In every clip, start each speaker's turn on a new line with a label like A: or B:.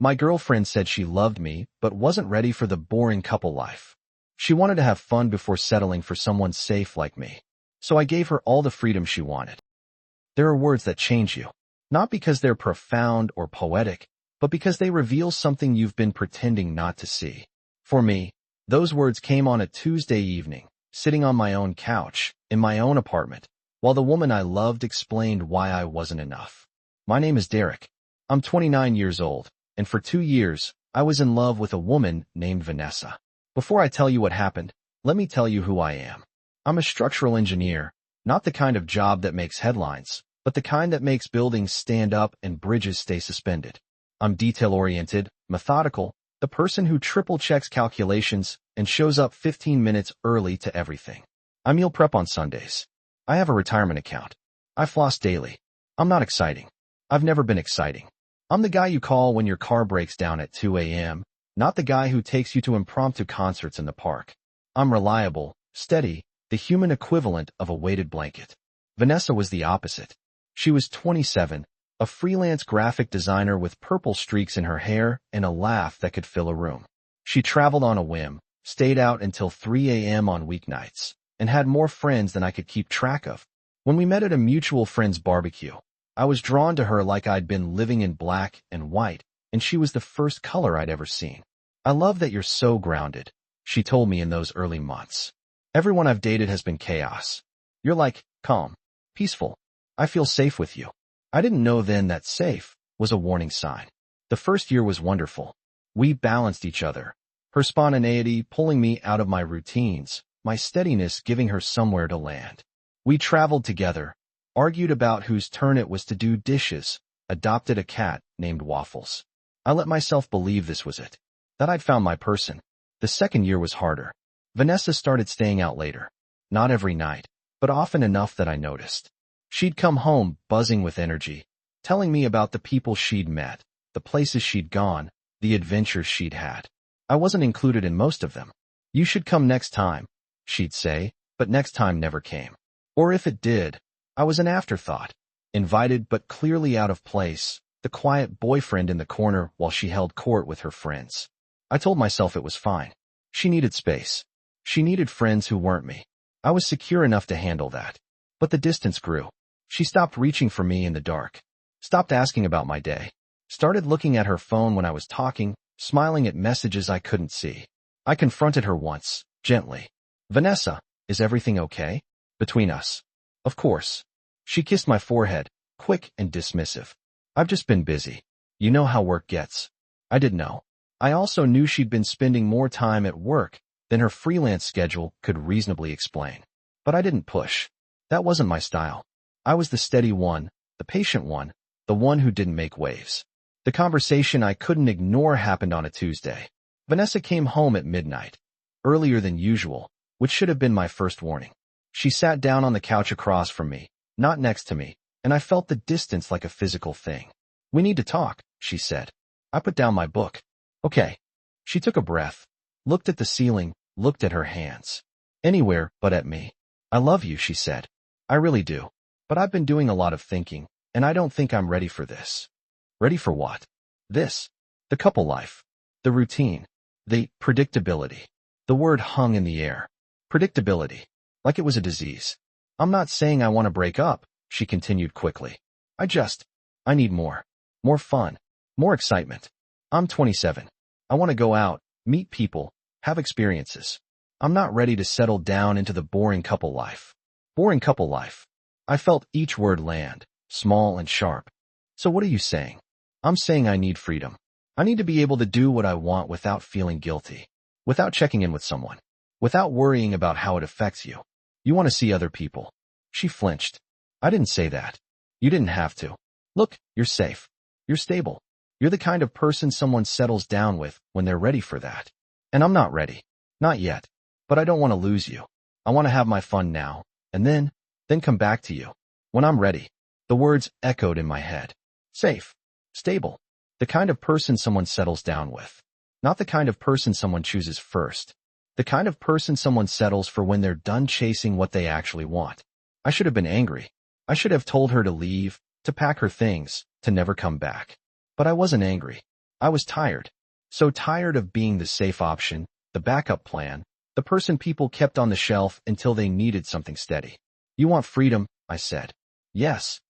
A: My girlfriend said she loved me, but wasn't ready for the boring couple life. She wanted to have fun before settling for someone safe like me. So I gave her all the freedom she wanted. There are words that change you. Not because they're profound or poetic, but because they reveal something you've been pretending not to see. For me, those words came on a Tuesday evening, sitting on my own couch, in my own apartment, while the woman I loved explained why I wasn't enough. My name is Derek. I'm 29 years old, and for 2 years, I was in love with a woman named Vanessa. Before I tell you what happened, let me tell you who I am. I'm a structural engineer, not the kind of job that makes headlines, but the kind that makes buildings stand up and bridges stay suspended. I'm detail-oriented, methodical, the person who triple-checks calculations and shows up 15 minutes early to everything. I meal prep on Sundays. I have a retirement account. I floss daily. I'm not exciting. I've never been exciting. I'm the guy you call when your car breaks down at 2 a.m., not the guy who takes you to impromptu concerts in the park. I'm reliable, steady, the human equivalent of a weighted blanket. Vanessa was the opposite. She was 27, a freelance graphic designer with purple streaks in her hair and a laugh that could fill a room. She traveled on a whim, stayed out until 3 a.m. on weeknights, and had more friends than I could keep track of. When we met at a mutual friend's barbecue, I was drawn to her like I'd been living in black and white, and she was the first color I'd ever seen. I love that you're so grounded, she told me in those early months. Everyone I've dated has been chaos. You're like, calm, peaceful. I feel safe with you. I didn't know then that safe was a warning sign. The first year was wonderful. We balanced each other. Her spontaneity pulling me out of my routines, my steadiness giving her somewhere to land. We traveled together, argued about whose turn it was to do dishes, adopted a cat named Waffles. I let myself believe this was it, that I'd found my person. The second year was harder. Vanessa started staying out later. Not every night, but often enough that I noticed. She'd come home buzzing with energy, telling me about the people she'd met, the places she'd gone, the adventures she'd had. I wasn't included in most of them. You should come next time, she'd say, but next time never came. Or if it did, I was an afterthought, invited but clearly out of place, the quiet boyfriend in the corner while she held court with her friends. I told myself it was fine. She needed space. She needed friends who weren't me. I was secure enough to handle that. But the distance grew. She stopped reaching for me in the dark, stopped asking about my day, started looking at her phone when I was talking, smiling at messages I couldn't see. I confronted her once, gently. Vanessa, is everything okay? Between us. Of course. She kissed my forehead, quick and dismissive. I've just been busy. You know how work gets. I didn't know. I also knew she'd been spending more time at work than her freelance schedule could reasonably explain. But I didn't push. That wasn't my style. I was the steady one, the patient one, the one who didn't make waves. The conversation I couldn't ignore happened on a Tuesday. Vanessa came home at midnight, earlier than usual, which should have been my first warning. She sat down on the couch across from me, not next to me, and I felt the distance like a physical thing. We need to talk, she said. I put down my book. Okay. She took a breath, looked at the ceiling, looked at her hands. Anywhere but at me. I love you, she said. I really do. But I've been doing a lot of thinking, and I don't think I'm ready for this. Ready for what? This. The couple life. The routine. The predictability. The word hung in the air. Predictability. Like it was a disease. I'm not saying I want to break up, she continued quickly. I need more. More fun. More excitement. I'm 27. I want to go out, meet people, have experiences. I'm not ready to settle down into the boring couple life. Boring couple life. I felt each word land, small and sharp. So what are you saying? I'm saying I need freedom. I need to be able to do what I want without feeling guilty, without checking in with someone, without worrying about how it affects you. You want to see other people. She flinched. I didn't say that. You didn't have to. Look, you're safe. You're stable. You're the kind of person someone settles down with when they're ready for that. And I'm not ready. Not yet. But I don't want to lose you. I want to have my fun now, and then come back to you. When I'm ready. The words echoed in my head. Safe. Stable. The kind of person someone settles down with. Not the kind of person someone chooses first. The kind of person someone settles for when they're done chasing what they actually want. I should have been angry. I should have told her to leave, to pack her things, to never come back. But I wasn't angry. I was tired. So tired of being the safe option, the backup plan, the person people kept on the shelf until they needed something steady. You want freedom, I said. Yes.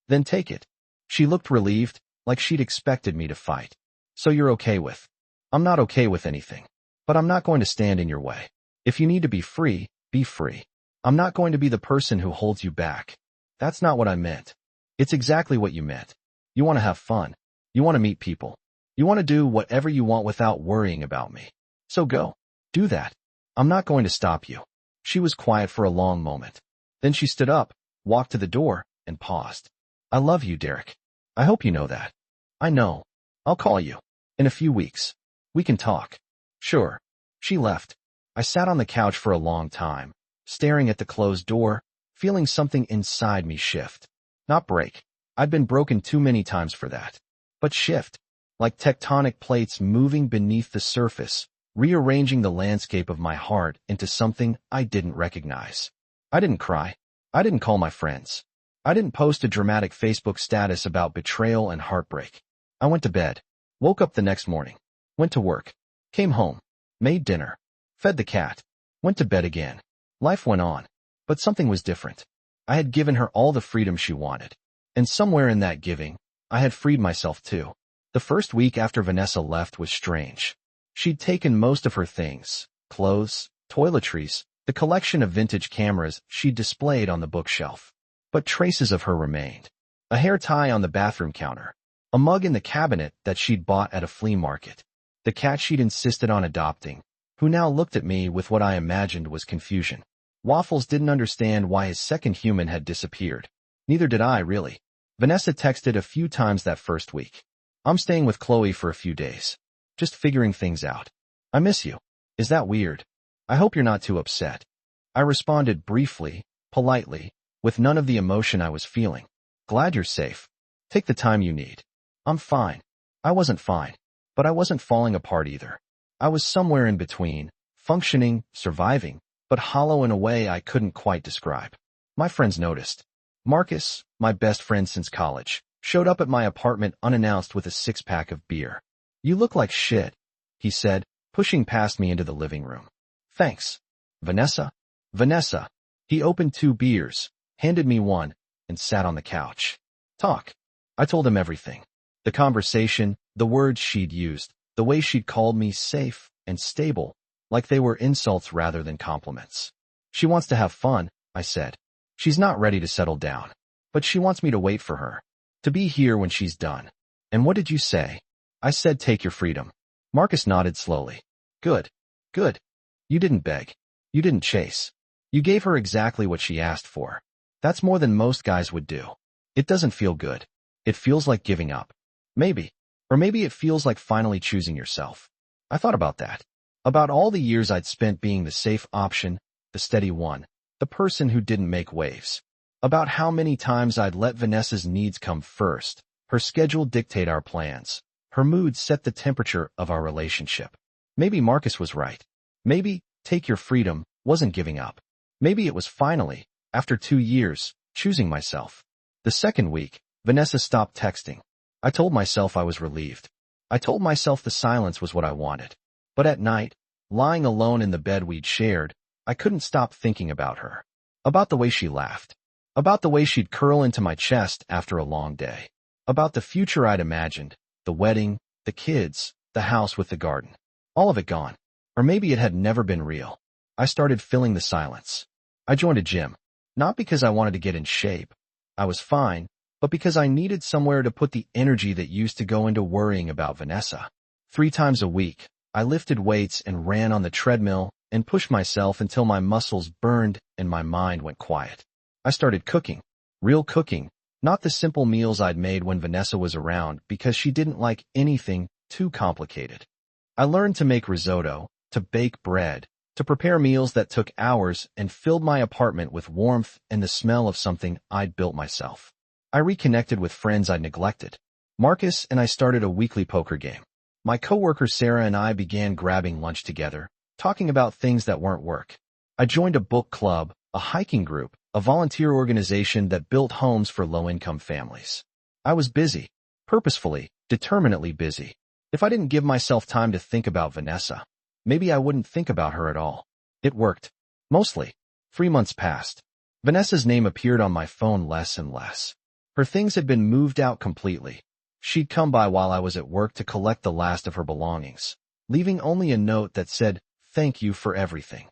A: Then take it. She looked relieved, like she'd expected me to fight. So you're okay with? I'm not okay with anything. But I'm not going to stand in your way. If you need to be free, be free. I'm not going to be the person who holds you back. That's not what I meant. It's exactly what you meant. You want to have fun. You want to meet people. You want to do whatever you want without worrying about me. So go. Do that. I'm not going to stop you. She was quiet for a long moment. Then she stood up, walked to the door, and paused. I love you, Derek. I hope you know that. I know. I'll call you. In a few weeks. We can talk. Sure. She left. I sat on the couch for a long time, staring at the closed door, feeling something inside me shift. Not break. I'd been broken too many times for that. But shift. Like tectonic plates moving beneath the surface, rearranging the landscape of my heart into something I didn't recognize. I didn't cry. I didn't call my friends. I didn't post a dramatic Facebook status about betrayal and heartbreak. I went to bed, woke up the next morning, went to work, came home, made dinner, fed the cat, went to bed again. Life went on, but something was different. I had given her all the freedom she wanted. And somewhere in that giving, I had freed myself too. The first week after Vanessa left was strange. She'd taken most of her things, clothes, toiletries, the collection of vintage cameras she'd displayed on the bookshelf. But traces of her remained. A hair tie on the bathroom counter, a mug in the cabinet that she'd bought at a flea market, the cat she'd insisted on adopting, who now looked at me with what I imagined was confusion. Waffles didn't understand why his second human had disappeared. Neither did I, really. Vanessa texted a few times that first week. I'm staying with Chloe for a few days. Just figuring things out. I miss you. Is that weird? I hope you're not too upset. I responded briefly, politely, with none of the emotion I was feeling. Glad you're safe. Take the time you need. I'm fine. I wasn't fine. But I wasn't falling apart either. I was somewhere in between, functioning, surviving, but hollow in a way I couldn't quite describe. My friends noticed. Marcus, my best friend since college, showed up at my apartment unannounced with a six-pack of beer. You look like shit, he said, pushing past me into the living room. Thanks. Vanessa? Vanessa. He opened 2 beers, handed me one, and sat on the couch. Talk. I told him everything. The conversation, the words she'd used, the way she'd called me safe and stable, like they were insults rather than compliments. She wants to have fun, I said. She's not ready to settle down. But she wants me to wait for her. To be here when she's done. And what did you say? I said take your freedom. Marcus nodded slowly. Good. Good. You didn't beg. You didn't chase. You gave her exactly what she asked for. That's more than most guys would do. It doesn't feel good. It feels like giving up. Maybe. Or maybe it feels like finally choosing yourself. I thought about that. About all the years I'd spent being the safe option, the steady one, the person who didn't make waves. About how many times I'd let Vanessa's needs come first, her schedule dictate our plans, her mood set the temperature of our relationship. Maybe Marcus was right. Maybe take your freedom wasn't giving up. Maybe it was finally, after 2 years, choosing myself. The second week, Vanessa stopped texting. I told myself I was relieved. I told myself the silence was what I wanted. But at night, lying alone in the bed we'd shared, I couldn't stop thinking about her. About the way she laughed. About the way she'd curl into my chest after a long day. About the future I'd imagined, the wedding, the kids, the house with the garden. All of it gone. Or maybe it had never been real. I started filling the silence. I joined a gym. Not because I wanted to get in shape. I was fine, but because I needed somewhere to put the energy that used to go into worrying about Vanessa. 3 times a week, I lifted weights and ran on the treadmill and pushed myself until my muscles burned and my mind went quiet. I started cooking. Real cooking, not the simple meals I'd made when Vanessa was around because she didn't like anything too complicated. I learned to make risotto, to bake bread, to prepare meals that took hours and filled my apartment with warmth and the smell of something I'd built myself. I reconnected with friends I'd neglected. Marcus and I started a weekly poker game. My coworker Sarah and I began grabbing lunch together, talking about things that weren't work. I joined a book club, a hiking group, a volunteer organization that built homes for low-income families. I was busy. Purposefully, determinately busy. If I didn't give myself time to think about Vanessa, maybe I wouldn't think about her at all. It worked. Mostly. 3 months passed. Vanessa's name appeared on my phone less and less. Her things had been moved out completely. She'd come by while I was at work to collect the last of her belongings, leaving only a note that said, "Thank you for everything."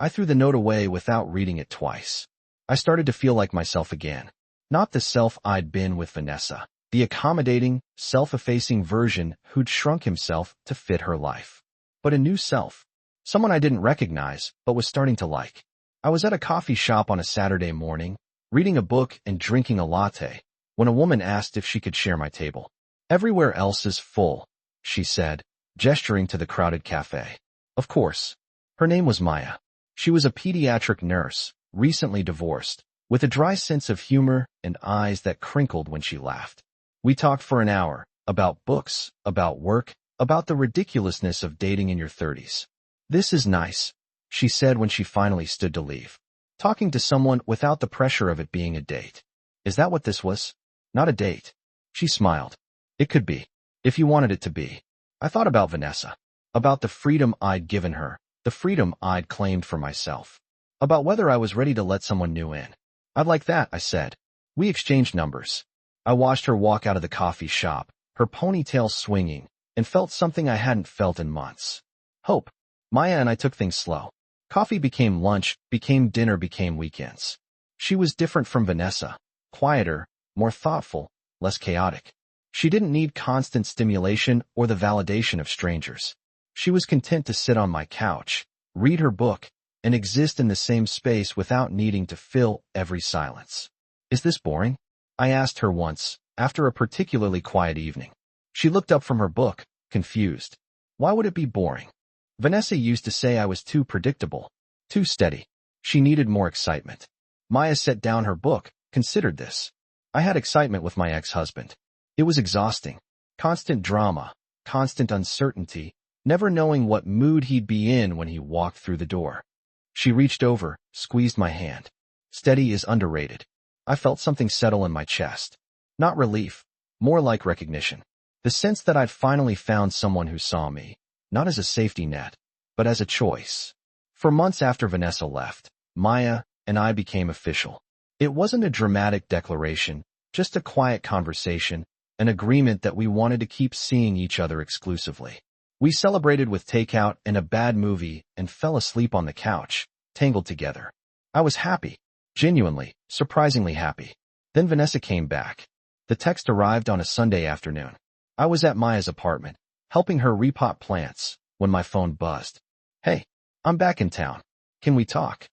A: I threw the note away without reading it twice. I started to feel like myself again. Not the self I'd been with Vanessa, the accommodating, self-effacing version who'd shrunk himself to fit her life, but a new self. Someone I didn't recognize, but was starting to like. I was at a coffee shop on a Saturday morning, reading a book and drinking a latte, when a woman asked if she could share my table. "Everywhere else is full," she said, gesturing to the crowded cafe. Of course. Her name was Maya. She was a pediatric nurse, recently divorced, with a dry sense of humor and eyes that crinkled when she laughed. We talked for an hour, about books, about work, about the ridiculousness of dating in your 30s. "This is nice," she said when she finally stood to leave. "Talking to someone without the pressure of it being a date." "Is that what this was?" "Not a date." She smiled. "It could be, if you wanted it to be." I thought about Vanessa, about the freedom I'd given her, the freedom I'd claimed for myself, about whether I was ready to let someone new in. "I'd like that," I said. We exchanged numbers. I watched her walk out of the coffee shop, her ponytail swinging, and felt something I hadn't felt in months. Hope. Maya and I took things slow. Coffee became lunch, became dinner, became weekends. She was different from Vanessa, quieter, more thoughtful, less chaotic. She didn't need constant stimulation or the validation of strangers. She was content to sit on my couch, read her book, and exist in the same space without needing to fill every silence. "Is this boring?" I asked her once, after a particularly quiet evening. She looked up from her book, confused. "Why would it be boring?" Vanessa used to say I was too predictable, too steady. She needed more excitement. Maya set down her book, considered this. I had excitement with my ex-husband. It was exhausting. Constant drama, constant uncertainty, never knowing what mood he'd be in when he walked through the door. She reached over, squeezed my hand. Steady is underrated. I felt something settle in my chest. Not relief, more like recognition. The sense that I'd finally found someone who saw me, not as a safety net, but as a choice. For months after Vanessa left, Maya and I became official. It wasn't a dramatic declaration, just a quiet conversation, an agreement that we wanted to keep seeing each other exclusively. We celebrated with takeout and a bad movie and fell asleep on the couch, tangled together. I was happy, genuinely, surprisingly happy. Then Vanessa came back. The text arrived on a Sunday afternoon. I was at Maya's apartment, helping her repot plants, when my phone buzzed. "Hey, I'm back in town. Can we talk?"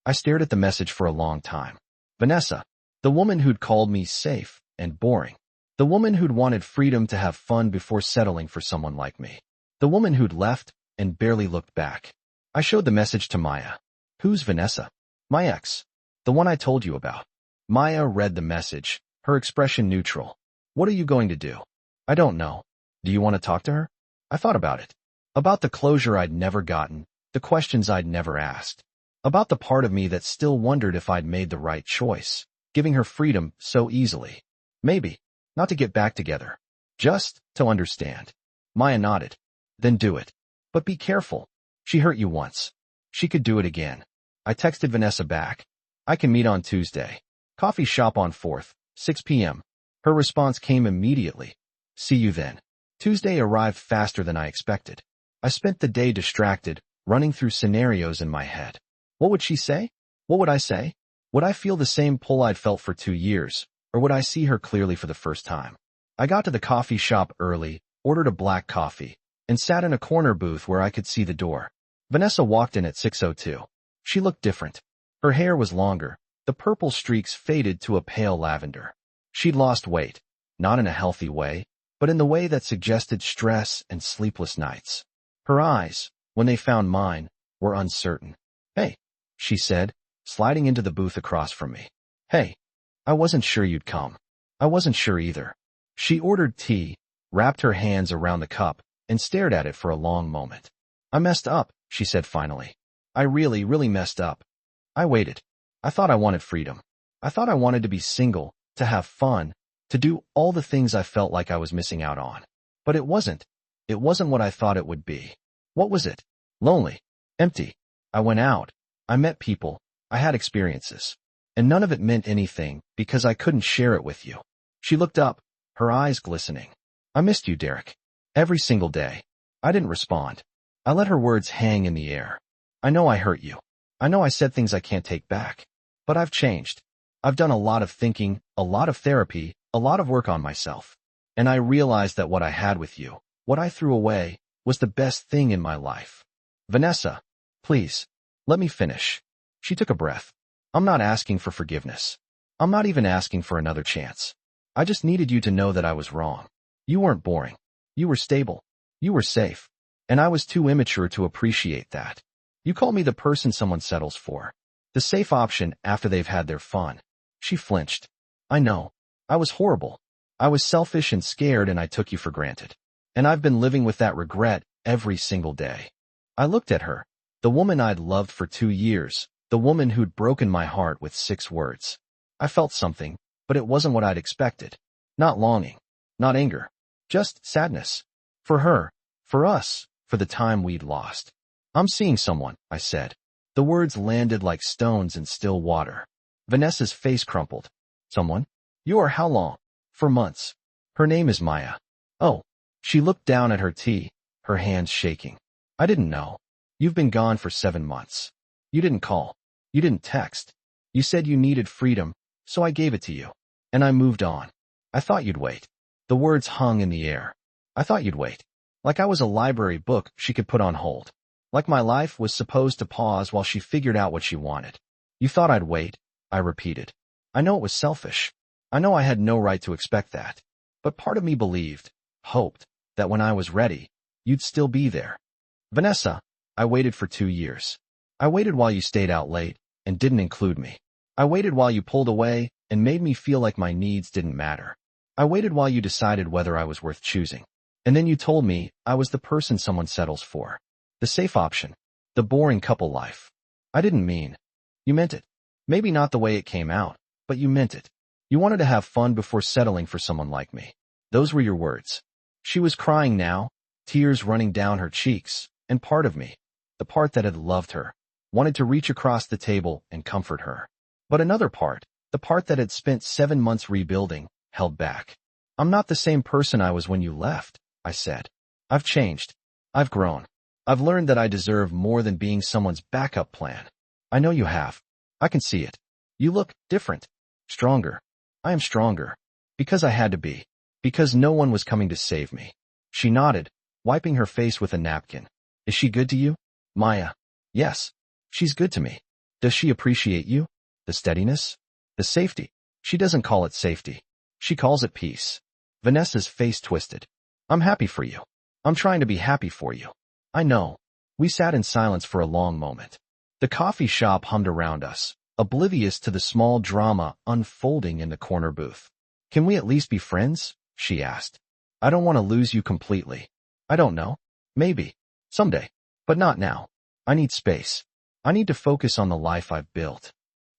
A: I stared at the message for a long time. Vanessa, the woman who'd called me safe and boring. The woman who'd wanted freedom to have fun before settling for someone like me. The woman who'd left and barely looked back. I showed the message to Maya. "Who's Vanessa?" "My ex. The one I told you about." Maya read the message, her expression neutral. "What are you going to do?" "I don't know. Do you want to talk to her?" I thought about it. About the closure I'd never gotten, the questions I'd never asked. About the part of me that still wondered if I'd made the right choice, giving her freedom so easily. Maybe. Not to get back together. Just to understand. Maya nodded. "Then do it. But be careful. She hurt you once. She could do it again." I texted Vanessa back. "I can meet on Tuesday. Coffee shop on 4th, 6 p.m. Her response came immediately. "See you then." Tuesday arrived faster than I expected. I spent the day distracted, running through scenarios in my head. What would she say? What would I say? Would I feel the same pull I'd felt for 2 years, or would I see her clearly for the first time? I got to the coffee shop early, ordered a black coffee, and sat in a corner booth where I could see the door. Vanessa walked in at 6:02. She looked different. Her hair was longer, the purple streaks faded to a pale lavender. She'd lost weight, not in a healthy way, but in the way that suggested stress and sleepless nights. Her eyes, when they found mine, were uncertain. "Hey," she said, sliding into the booth across from me. "Hey, I wasn't sure you'd come." I wasn't sure either. She ordered tea, wrapped her hands around the cup, and stared at it for a long moment. "I messed up," she said finally. "I really, really messed up." I waited. I thought I wanted freedom. I thought I wanted to be single, to have fun, to do all the things I felt like I was missing out on. But it wasn't. It wasn't what I thought it would be. What was it? Lonely. Empty. I went out. I met people. I had experiences. And none of it meant anything because I couldn't share it with you. She looked up, her eyes glistening. I missed you, Derek. Every single day. I didn't respond. I let her words hang in the air. I know I hurt you. I know I said things I can't take back. But I've changed. I've done a lot of thinking, a lot of therapy, a lot of work on myself. And I realized that what I had with you, what I threw away, was the best thing in my life. Vanessa, please, let me finish. She took a breath. I'm not asking for forgiveness. I'm not even asking for another chance. I just needed you to know that I was wrong. You weren't boring. You were stable. You were safe. And I was too immature to appreciate that. You call me the person someone settles for. The safe option after they've had their fun. She flinched. I know. I was horrible. I was selfish and scared, and I took you for granted. And I've been living with that regret every single day. I looked at her, the woman I'd loved for 2 years, the woman who'd broken my heart with 6 words. I felt something, but it wasn't what I'd expected. Not longing, not anger, just sadness. For her, for us, for the time we'd lost. I'm seeing someone, I said. The words landed like stones in still water. Vanessa's face crumpled. Someone? You are how long? For months. Her name is Maya. Oh. She looked down at her tea, her hands shaking. I didn't know. You've been gone for 7 months. You didn't call. You didn't text. You said you needed freedom, so I gave it to you. And I moved on. I thought you'd wait. The words hung in the air. I thought you'd wait. Like I was a library book she could put on hold. Like my life was supposed to pause while she figured out what she wanted. You thought I'd wait, I repeated. I know it was selfish. I know I had no right to expect that. But part of me believed, hoped, that when I was ready, you'd still be there. Vanessa, I waited for 2 years. I waited while you stayed out late and didn't include me. I waited while you pulled away and made me feel like my needs didn't matter. I waited while you decided whether I was worth choosing. And then you told me I was the person someone settles for. The safe option. The boring couple life. I didn't mean. You meant it. Maybe not the way it came out, but you meant it. You wanted to have fun before settling for someone like me. Those were your words. She was crying now, tears running down her cheeks, and part of me, the part that had loved her, wanted to reach across the table and comfort her. But another part, the part that had spent 7 months rebuilding, held back. I'm not the same person I was when you left, I said. I've changed. I've grown. I've learned that I deserve more than being someone's backup plan. I know you have. I can see it. You look different. Stronger. I am stronger. Because I had to be. Because no one was coming to save me. She nodded, wiping her face with a napkin. Is she good to you? Maya. Yes. She's good to me. Does she appreciate you? The steadiness? The safety? She doesn't call it safety. She calls it peace. Vanessa's face twisted. I'm happy for you. I'm trying to be happy for you. I know. We sat in silence for a long moment. The coffee shop hummed around us, oblivious to the small drama unfolding in the corner booth. Can we at least be friends? She asked. I don't want to lose you completely. I don't know. Maybe. Someday. But not now. I need space. I need to focus on the life I've built.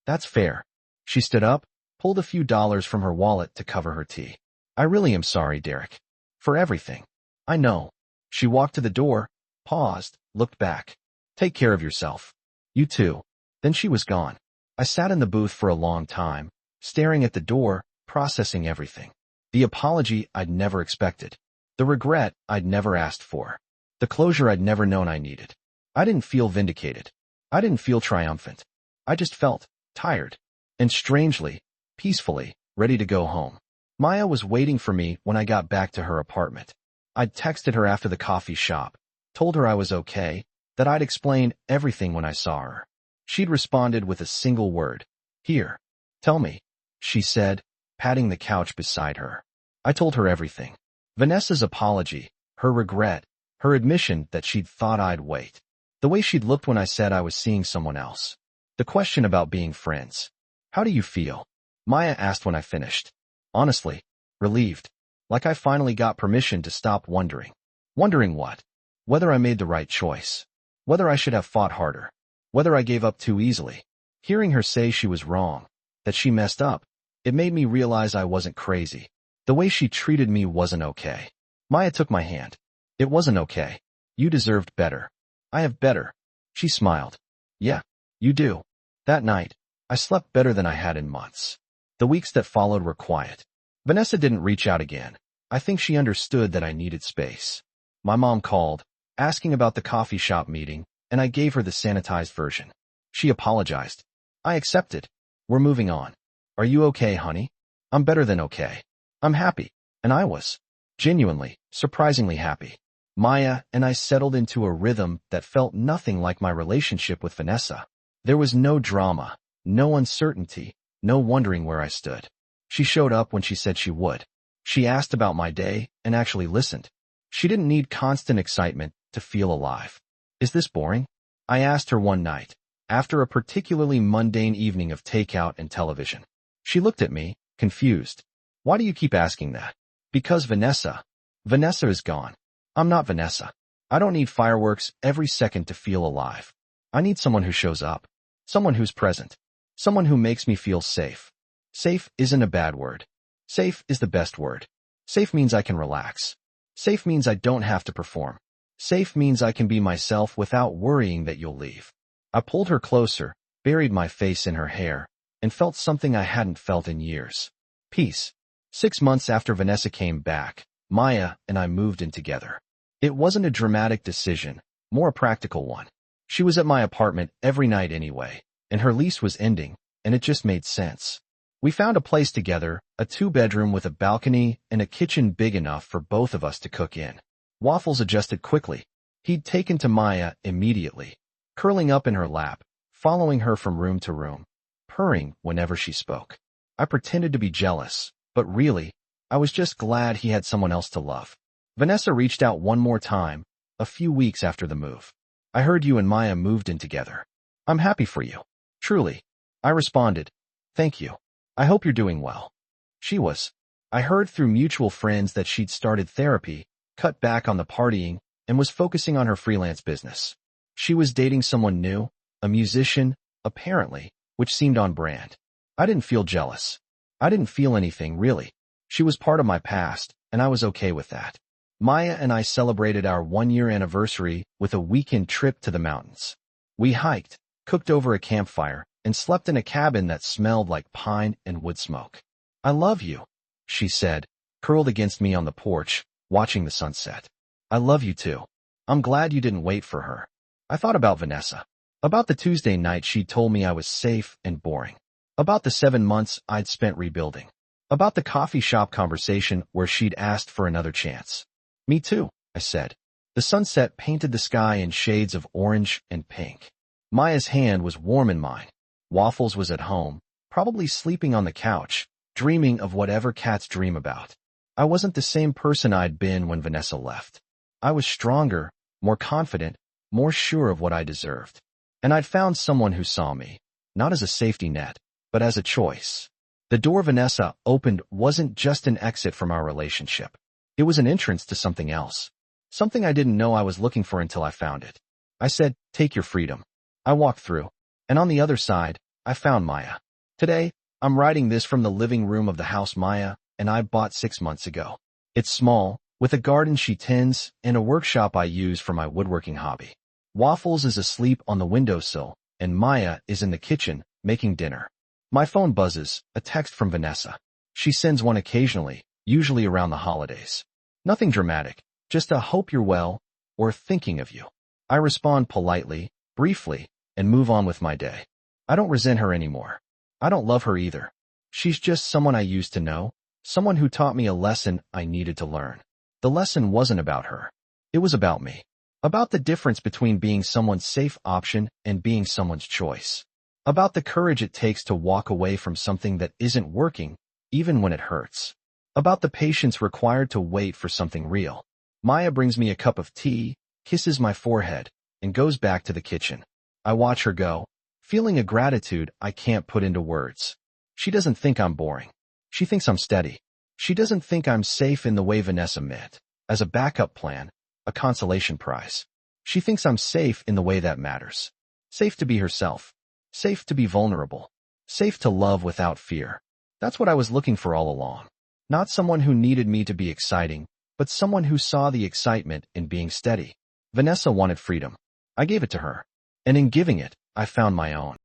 A: That's fair. She stood up, pulled a few dollars from her wallet to cover her tea. I really am sorry, Derek. For everything. I know. She walked to the door, paused, looked back. Take care of yourself. You too. Then she was gone. I sat in the booth for a long time, staring at the door, processing everything. The apology I'd never expected. The regret I'd never asked for. The closure I'd never known I needed. I didn't feel vindicated. I didn't feel triumphant. I just felt tired. And strangely, peacefully, ready to go home. Maya was waiting for me when I got back to her apartment. I'd texted her after the coffee shop, told her I was okay, that I'd explain everything when I saw her. She'd responded with a single word. Here. Tell me, she said, patting the couch beside her. I told her everything. Vanessa's apology, her regret, her admission that she'd thought I'd wait. The way she'd looked when I said I was seeing someone else. The question about being friends. How do you feel? Maya asked when I finished. Honestly, relieved. Like I finally got permission to stop wondering. Wondering what? Whether I made the right choice. Whether I should have fought harder. Whether I gave up too easily. Hearing her say she was wrong, that she messed up, it made me realize I wasn't crazy. The way she treated me wasn't okay. Maya took my hand. It wasn't okay. You deserved better. I have better. She smiled. Yeah, you do. That night, I slept better than I had in months. The weeks that followed were quiet. Vanessa didn't reach out again. I think she understood that I needed space. My mom called, asking about the coffee shop meeting, and I gave her the sanitized version. She apologized. I accepted. We're moving on. Are you okay, honey? I'm better than okay. I'm happy. And I was. Genuinely, surprisingly happy. Maya and I settled into a rhythm that felt nothing like my relationship with Vanessa. There was no drama, no uncertainty, no wondering where I stood. She showed up when she said she would. She asked about my day and actually listened. She didn't need constant excitement to feel alive. Is this boring? I asked her one night, after a particularly mundane evening of takeout and television. She looked at me, confused. Why do you keep asking that? Because Vanessa. Vanessa is gone. I'm not Vanessa. I don't need fireworks every second to feel alive. I need someone who shows up. Someone who's present. Someone who makes me feel safe. Safe isn't a bad word. Safe is the best word. Safe means I can relax. Safe means I don't have to perform. Safe means I can be myself without worrying that you'll leave. I pulled her closer, buried my face in her hair, and felt something I hadn't felt in years. Peace. 6 months after Vanessa came back, Maya and I moved in together. It wasn't a dramatic decision, more a practical one. She was at my apartment every night anyway, and her lease was ending, and it just made sense. We found a place together, a 2-bedroom with a balcony and a kitchen big enough for both of us to cook in. Waffles adjusted quickly. He'd taken to Maya immediately, curling up in her lap, following her from room to room, purring whenever she spoke. I pretended to be jealous, but really, I was just glad he had someone else to love. Vanessa reached out one more time, a few weeks after the move. I heard you and Maya moved in together. I'm happy for you. Truly. I responded. Thank you. I hope you're doing well. She was. I heard through mutual friends that she'd started therapy, cut back on the partying, and was focusing on her freelance business. She was dating someone new, a musician, apparently, which seemed on brand. I didn't feel jealous. I didn't feel anything, really. She was part of my past, and I was okay with that. Maya and I celebrated our 1-year anniversary with a weekend trip to the mountains. We hiked, cooked over a campfire, and slept in a cabin that smelled like pine and wood smoke. I love you, she said, curled against me on the porch, watching the sunset. I love you too. I'm glad you didn't wait for her. I thought about Vanessa. About the Tuesday night she'd told me I was safe and boring. About the 7 months I'd spent rebuilding. About the coffee shop conversation where she'd asked for another chance. Me too, I said. The sunset painted the sky in shades of orange and pink. Maya's hand was warm in mine. Waffles was at home, probably sleeping on the couch, dreaming of whatever cats dream about. I wasn't the same person I'd been when Vanessa left. I was stronger, more confident, more sure of what I deserved. And I'd found someone who saw me, not as a safety net, but as a choice. The door Vanessa opened wasn't just an exit from our relationship. It was an entrance to something else. Something I didn't know I was looking for until I found it. I said, take your freedom. I walked through, and on the other side, I found Maya. Today, I'm writing this from the living room of the house Maya and I bought 6 months ago. It's small, with a garden she tends and a workshop I use for my woodworking hobby. Waffles is asleep on the windowsill, and Maya is in the kitchen, making dinner. My phone buzzes, a text from Vanessa. She sends one occasionally, usually around the holidays. Nothing dramatic, just a hope you're well, or thinking of you. I respond politely, briefly, and move on with my day. I don't resent her anymore. I don't love her either. She's just someone I used to know, someone who taught me a lesson I needed to learn. The lesson wasn't about her. It was about me. About the difference between being someone's safe option and being someone's choice. About the courage it takes to walk away from something that isn't working, even when it hurts. About the patience required to wait for something real. Maya brings me a cup of tea, kisses my forehead, and goes back to the kitchen. I watch her go, feeling a gratitude I can't put into words. She doesn't think I'm boring. She thinks I'm steady. She doesn't think I'm safe in the way Vanessa meant, as a backup plan, a consolation prize. She thinks I'm safe in the way that matters. Safe to be herself. Safe to be vulnerable. Safe to love without fear. That's what I was looking for all along. Not someone who needed me to be exciting, but someone who saw the excitement in being steady. Vanessa wanted freedom. I gave it to her. And in giving it, I found my own.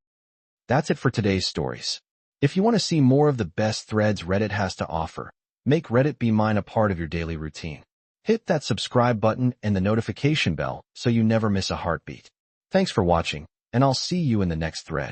A: That's it for today's stories. If you want to see more of the best threads Reddit has to offer, make Reddit Be Mine a part of your daily routine. Hit that subscribe button and the notification bell so you never miss a heartbeat. Thanks for watching, and I'll see you in the next thread.